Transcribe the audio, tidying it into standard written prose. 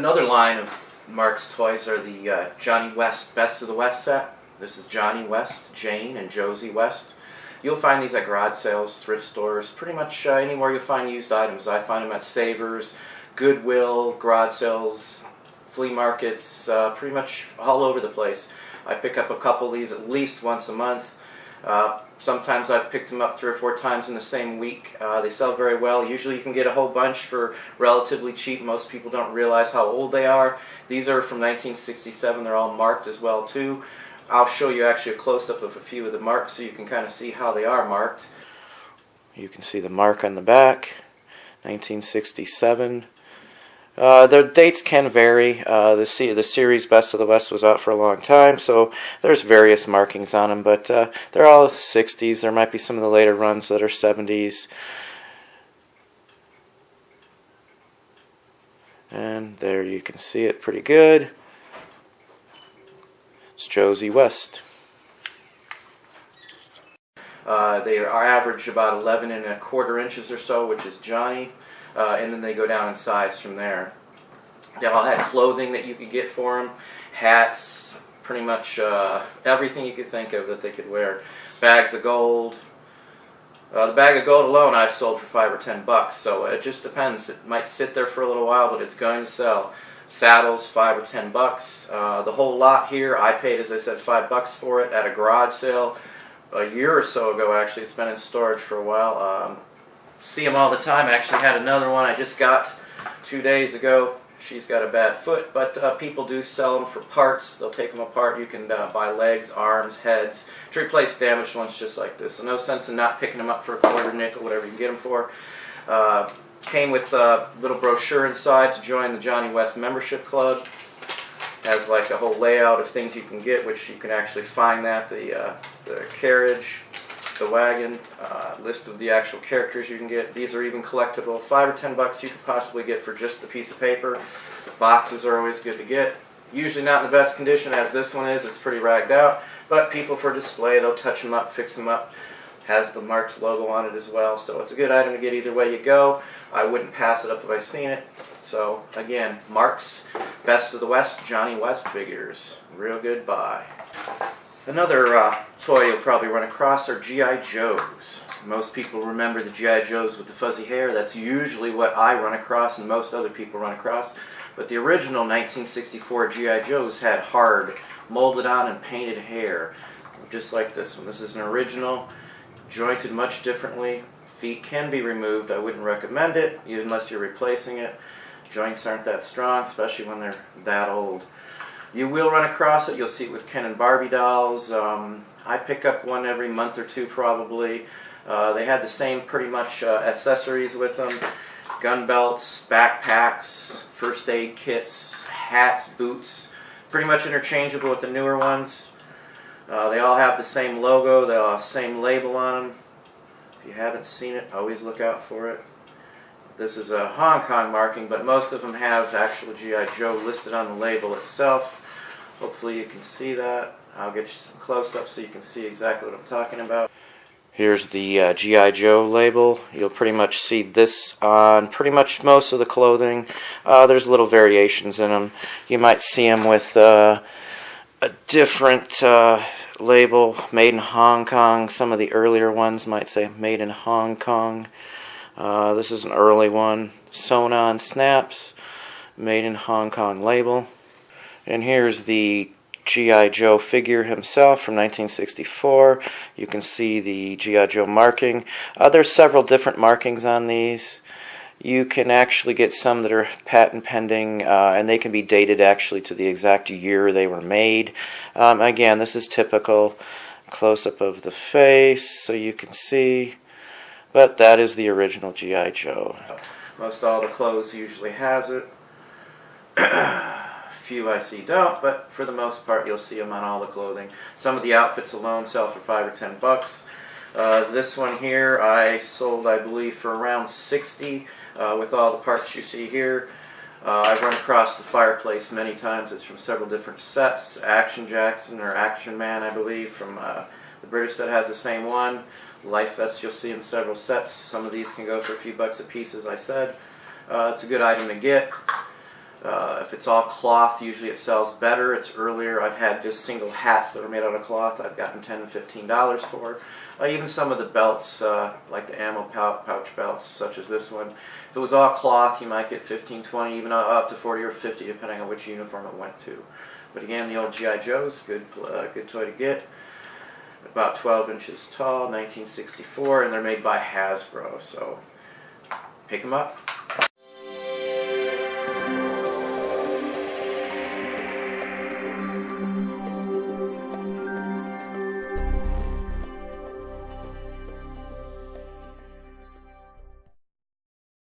Another line of Mark's toys are the Johnny West Best of the West set. This is Johnny West, Jane, and Josie West. You'll find these at garage sales, thrift stores, pretty much anywhere you'll find used items. I find them at Savers, Goodwill, garage sales, flea markets, pretty much all over the place. I pick up a couple of these at least once a month. Sometimes I've picked them up 3 or 4 times in the same week. They sell very well. Usually you can get a whole bunch for relatively cheap. Most people don't realize how old they are. These are from 1967. They're all marked as well too. I'll show you actually a close-up of a few of the marks so you can kind of see how they are marked. You can see the mark on the back, 1967. The dates can vary. The series Best of the West was out for a long time, so there's various markings on them, but they're all 60s. There might be some of the later runs that are 70s. And there you can see it pretty good. It's Josie West. They are average about 11 1/4 inches or so, which is Johnny. And then they go down in size from there. They all had clothing that you could get for them, hats, pretty much everything you could think of that they could wear. Bags of gold. The bag of gold alone I've sold for $5 or $10, so it just depends. It might sit there for a little while, but it's going to sell. Saddles, $5 or $10. The whole lot here, I paid, as I said, $5 for it at a garage sale a year or so ago. Actually, it's been in storage for a while. See them all the time. I actually had another one I just got 2 days ago. She's got a bad foot, but people do sell them for parts. They'll take them apart. You can buy legs, arms, heads to replace damaged ones just like this. So no sense in not picking them up for a quarter, nickel, whatever you can get them for. Came with a little brochure inside to join the Johnny West membership club. Has like a whole layout of things you can get, which you can actually find that. The carriage, the wagon, list of the actual characters you can get. These are even collectible. $5 or $10 you could possibly get for just the piece of paper. Boxes are always good to get. Usually not in the best condition as this one is. It's pretty ragged out. But people for display, they'll touch them up, fix them up. Has the Marks logo on it as well. So it's a good item to get either way you go. I wouldn't pass it up if I've seen it. So again, Marks Best of the West, Johnny West figures. Real good buy. Another toy you'll probably run across are G.I. Joes. Most people remember the G.I. Joes with the fuzzy hair. That's usually what I run across and most other people run across. But the original 1964 G.I. Joes had hard, molded on and painted hair. Just like this one. This is an original, jointed much differently. Feet can be removed. I wouldn't recommend it unless you're replacing it. Joints aren't that strong, especially when they're that old. You will run across it. You'll see it with Ken and Barbie dolls. I pick up one every month or two probably. They had the same pretty much accessories with them. Gun belts, backpacks, first aid kits, hats, boots. Pretty much interchangeable with the newer ones. They all have the same logo. They all have the same label on them. If you haven't seen it, always look out for it. This is a Hong Kong marking, but most of them have actual G.I. Joe listed on the label itself. Hopefully you can see that. I'll get you some close-ups so you can see exactly what I'm talking about. Here's the G.I. Joe label. You'll pretty much see this on pretty much most of the clothing. There's little variations in them. You might see them with a different label, made in Hong Kong. Some of the earlier ones might say made in Hong Kong. This is an early one. Sewn on snaps, made in Hong Kong label. And here's the G.I. Joe figure himself from 1964. You can see the G.I. Joe marking. There's several different markings on these. You can actually get some that are patent pending, and they can be dated actually to the exact year they were made. Again, this is typical close-up of the face so you can see. But that is the original G.I. Joe. Most all the clothes usually has it. Few I see don't, but for the most part you'll see them on all the clothing. Some of the outfits alone sell for $5 or $10. This one here I sold, I believe, for around $60 with all the parts you see here. I've run across the fireplace many times. It's from several different sets. Action Jackson or Action Man, I believe, from the British set has the same one. Life vests you'll see in several sets. Some of these can go for a few bucks a piece, as I said. It's a good item to get. If it's all cloth, usually it sells better. It's earlier. I've had just single hats that are made out of cloth. I've gotten $10 and $15 for. Even some of the belts, like the ammo pouch belts, such as this one. If it was all cloth, you might get 15, 20, even up to 40 or 50, depending on which uniform it went to. But again, the old G.I. Joe's, good toy to get. About 12 inches tall, 1964, and they're made by Hasbro. So pick them up.